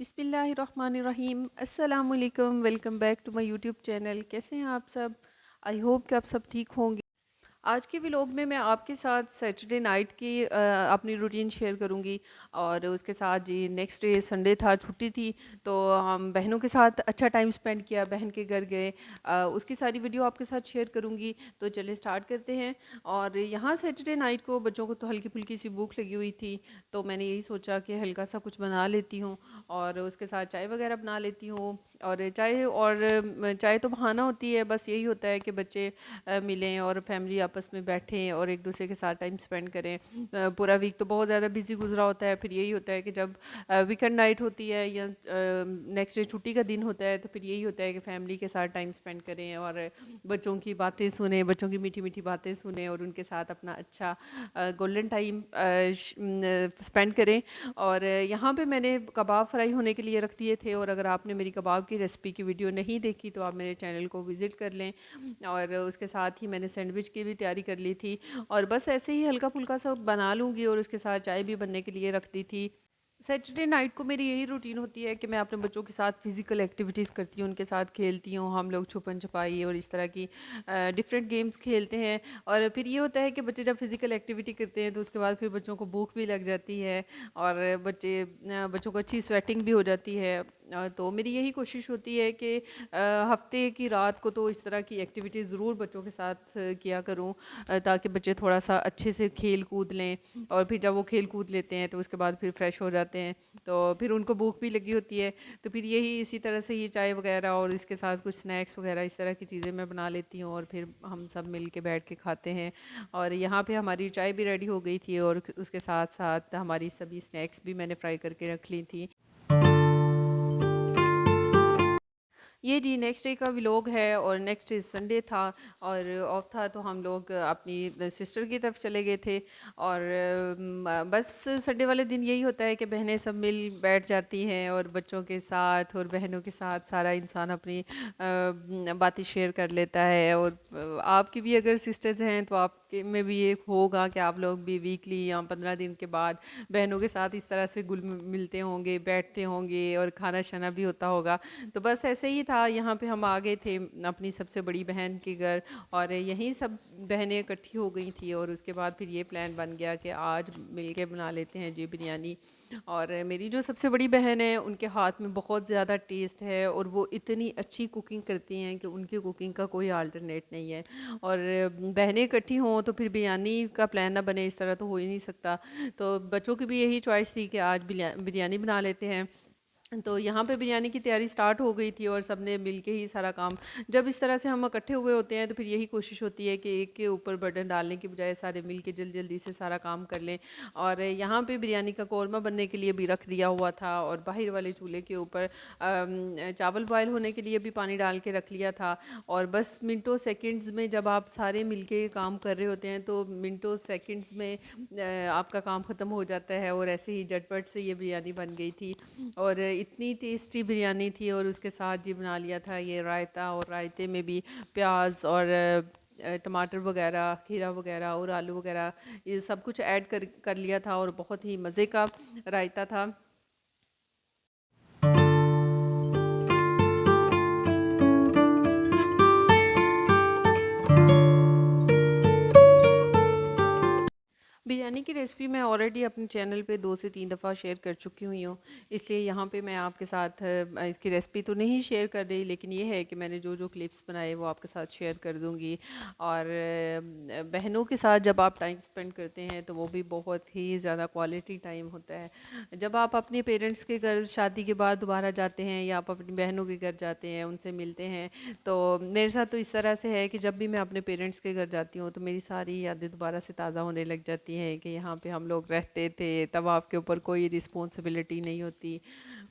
बिस्मिल्लाहिर्रहमानिर्रहीम अस्सलाम वालेकुम। Welcome back to my YouTube channel. कैसे हैं आप सब? आई होप कि आप सब ठीक होंगे। आज के व्लॉग में मैं आपके साथ सैटरडे नाइट की अपनी रूटीन शेयर करूंगी और उसके साथ जी नेक्स्ट डे संडे था, छुट्टी थी, तो हम बहनों के साथ अच्छा टाइम स्पेंड किया, बहन के घर गए। उसकी सारी वीडियो आपके साथ शेयर करूंगी। तो चलिए स्टार्ट करते हैं। और यहाँ सैटरडे नाइट को बच्चों को तो हल्की फुल्की सी भूख लगी हुई थी, तो मैंने यही सोचा कि हल्का सा कुछ बना लेती हूँ और उसके साथ चाय वगैरह बना लेती हूँ। और चाय तो बहाना होती है, बस यही होता है कि बच्चे मिलें और फैमिली आपस में बैठें और एक दूसरे के साथ टाइम स्पेंड करें। पूरा वीक तो बहुत ज़्यादा बिजी गुजरा होता है, फिर यही होता है कि जब वीकेंड नाइट होती है या नेक्स्ट डे छुट्टी का दिन होता है, तो फिर यही होता है कि फैमिली के साथ टाइम स्पेंड करें और बच्चों की बातें सुने, बच्चों की मीठी मीठी बातें सुने और उनके साथ अपना अच्छा गोल्डन टाइम स्पेंड करें। और यहाँ पे मैंने कबाब फ्राई होने के लिए रख दिए थे, और अगर आपने मेरी कबाब की रेसिपी की वीडियो नहीं देखी तो आप मेरे चैनल को विज़िट कर लें। और उसके साथ ही मैंने सैंडविच की भी तैयारी कर ली थी, और बस ऐसे ही हल्का फुल्का सा बना लूँगी, और उसके साथ चाय भी बनने के लिए रख दी थी। सैटरडे नाइट को मेरी यही रूटीन होती है कि मैं अपने बच्चों के साथ फिज़िकल एक्टिविटीज़ करती हूँ, उनके साथ खेलती हूँ, हम लोग छुपन छुपाई और इस तरह की डिफरेंट गेम्स खेलते हैं। और फिर ये होता है कि बच्चे जब फिज़िकल एक्टिविटी करते हैं तो उसके बाद फिर बच्चों को भूख भी लग जाती है, और बच्चों को अच्छी स्वेटिंग भी हो जाती है। तो मेरी यही कोशिश होती है कि हफ्ते की रात को तो इस तरह की एक्टिविटीज़ ज़रूर बच्चों के साथ किया करूँ, ताकि बच्चे थोड़ा सा अच्छे से खेल कूद लें। और फिर जब वो खेल कूद लेते हैं तो उसके बाद फिर फ्रेश हो जाते हैं, तो फिर उनको भूख भी लगी होती है। तो फिर यही इसी तरह से ये चाय वगैरह और इसके साथ कुछ स्नैक्स वगैरह इस तरह की चीज़ें मैं बना लेती हूँ, और फिर हम सब मिल के बैठ के खाते हैं। और यहाँ पे हमारी चाय भी रेडी हो गई थी, और उसके साथ साथ हमारी सभी स्नैक्स भी मैंने फ्राई करके रख ली थी। ये जी नेक्स्ट डे का व्लॉग है, और नेक्स्ट डे संडे था और ऑफ था, तो हम लोग अपनी सिस्टर की तरफ चले गए थे। और बस संडे वाले दिन यही होता है कि बहनें सब मिल बैठ जाती हैं, और बच्चों के साथ और बहनों के साथ सारा इंसान अपनी बातें शेयर कर लेता है। और आपकी भी अगर सिस्टर्स हैं तो आपके में भी ये होगा कि आप लोग भी वीकली या 15 दिन के बाद बहनों के साथ इस तरह से घुल मिलते होंगे, बैठते होंगे और खाना शाना भी होता होगा। तो बस ऐसे ही था, यहाँ पे हम आ गए थे अपनी सबसे बड़ी बहन के घर, और यहीं सब बहनें इकट्ठी हो गई थी, और उसके बाद फिर ये प्लान बन गया कि आज मिल के बना लेते हैं जी बिरयानी। और मेरी जो सबसे बड़ी बहन है उनके हाथ में बहुत ज़्यादा टेस्ट है, और वो इतनी अच्छी कुकिंग करती हैं कि उनकी कुकिंग का कोई अल्टरनेट नहीं है। और बहनें इकट्ठी हों तो फिर बिरयानी का प्लान ना बने, इस तरह तो हो ही नहीं सकता। तो बच्चों की भी यही चॉइस थी कि आज बिरयानी बना लेते हैं। तो यहाँ पे बिरयानी की तैयारी स्टार्ट हो गई थी, और सबने मिलके ही सारा काम, जब इस तरह से हम इकट्ठे हुए होते हैं तो फिर यही कोशिश होती है कि एक के ऊपर बर्डन डालने की बजाय सारे मिलके जल्दी जल्दी से सारा काम कर लें। और यहाँ पे बिरयानी का कौरमा बनने के लिए भी रख दिया हुआ था, और बाहर वाले चूल्हे के ऊपर चावल बॉयल होने के लिए भी पानी डाल के रख लिया था। और बस मिनटों सेकंड्स में जब आप सारे मिलके काम कर रहे होते हैं तो मिनटों सेकंड्स में आपका काम ख़त्म हो जाता है, और ऐसे ही झटपट से ये बिरयानी बन गई थी। और इतनी टेस्टी बिरयानी थी, और उसके साथ जी बना लिया था ये रायता, और रायते में भी प्याज और टमाटर वगैरह, खीरा वगैरह और आलू वगैरह ये सब कुछ ऐड कर कर लिया था, और बहुत ही मज़े का रायता था। बिरयानी की रेसिपी मैं ऑलरेडी अपने चैनल पे 2 से 3 दफ़ा शेयर कर चुकी हुई हूँ, इसलिए यहाँ पे मैं आपके साथ इसकी रेसिपी तो नहीं शेयर कर रही, लेकिन ये है कि मैंने जो जो क्लिप्स बनाए वो आपके साथ शेयर कर दूँगी। और बहनों के साथ जब आप टाइम स्पेंड करते हैं तो वो भी बहुत ही ज़्यादा क्वालिटी टाइम होता है। जब आप अपने पेरेंट्स के घर शादी के बाद दोबारा जाते हैं, या आप अपनी बहनों के घर जाते हैं, उनसे मिलते हैं, तो मेरे साथ तो इस तरह से है कि जब भी मैं अपने पेरेंट्स के घर जाती हूँ तो मेरी सारी यादें दोबारा से ताज़ा होने लग जाती हैं कि यहाँ पे हम लोग रहते थे, तब आपके ऊपर कोई रिस्पॉन्सिबिलिटी नहीं होती।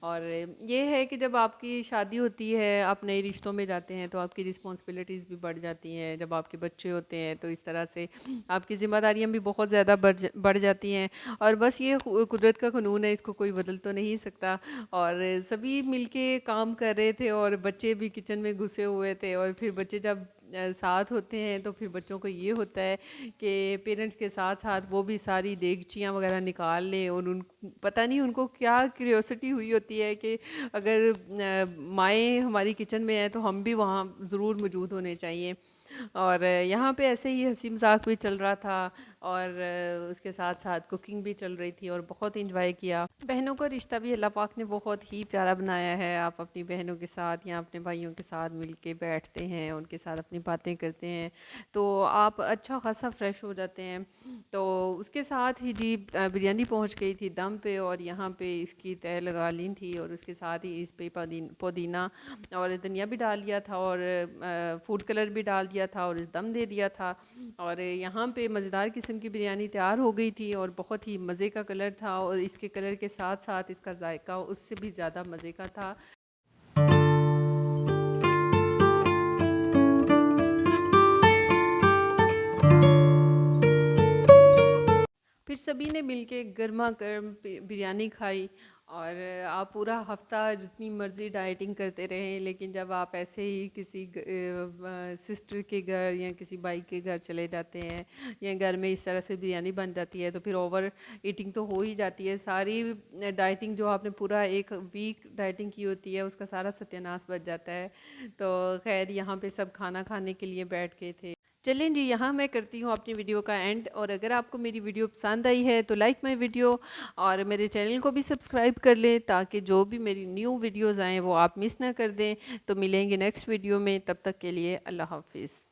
और ये है कि जब आपकी शादी होती है, आप नए रिश्तों में जाते हैं, तो आपकी रिस्पॉन्सिबिलिटीज़ भी बढ़ जाती हैं। जब आपके बच्चे होते हैं तो इस तरह से आपकी ज़िम्मेदारियाँ भी बहुत ज़्यादा बढ़ जाती हैं। और बस ये कुदरत का कानून है, इसको कोई बदल तो नहीं सकता। और सभी मिलके काम कर रहे थे, और बच्चे भी किचन में घुसे हुए थे, और फिर बच्चे जब साथ होते हैं तो फिर बच्चों को ये होता है कि पेरेंट्स के साथ साथ वो भी सारी देगचियाँ वगैरह निकाल लें, और उन पता नहीं उनको क्या क्यूरियोसिटी हुई होती है कि अगर माएँ हमारी किचन में हैं तो हम भी वहाँ ज़रूर मौजूद होने चाहिए। और यहाँ पे ऐसे ही हंसी मजाक भी चल रहा था, और उसके साथ साथ कुकिंग भी चल रही थी, और बहुत इंजॉय किया। बहनों का रिश्ता भी अल्लाह पाक ने बहुत ही प्यारा बनाया है। आप अपनी बहनों के साथ या अपने भाइयों के साथ मिल के बैठते हैं, उनके साथ अपनी बातें करते हैं, तो आप अच्छा खासा फ्रेश हो जाते हैं। तो उसके साथ ही जी बिरयानी पहुंच गई थी दम पे, और यहाँ पे इसकी तह लगा ली थी, और उसके साथ ही इस पे पुदीना और धनिया भी डाल दिया था, और फूड कलर भी डाल दिया था, और दम दे दिया था। और यहाँ पे मज़ेदार किस्म की बिरयानी तैयार हो गई थी, और बहुत ही मज़े का कलर था, और इसके कलर के साथ साथ इसका जायका उससे भी ज़्यादा मज़े का था। फिर सभी ने मिलके गर्मा गर्म बिरयानी खाई, और आप पूरा हफ्ता जितनी मर्ज़ी डाइटिंग करते रहें, लेकिन जब आप ऐसे ही किसी सिस्टर के घर या किसी भाई के घर चले जाते हैं, या घर में इस तरह से बिरयानी बन जाती है, तो फिर ओवर ईटिंग तो हो ही जाती है। सारी डाइटिंग जो आपने पूरा एक वीक डाइटिंग की होती है उसका सारा सत्यानाश बच जाता है। तो खैर यहाँ पे सब खाना खाने के लिए बैठ गए थे। चलें जी, यहाँ मैं करती हूँ अपनी वीडियो का एंड, और अगर आपको मेरी वीडियो पसंद आई है तो लाइक माय वीडियो, और मेरे चैनल को भी सब्सक्राइब कर लें, ताकि जो भी मेरी न्यू वीडियोज़ आएँ वो आप मिस ना कर दें। तो मिलेंगे नेक्स्ट वीडियो में, तब तक के लिए अल्लाह हाफिज़।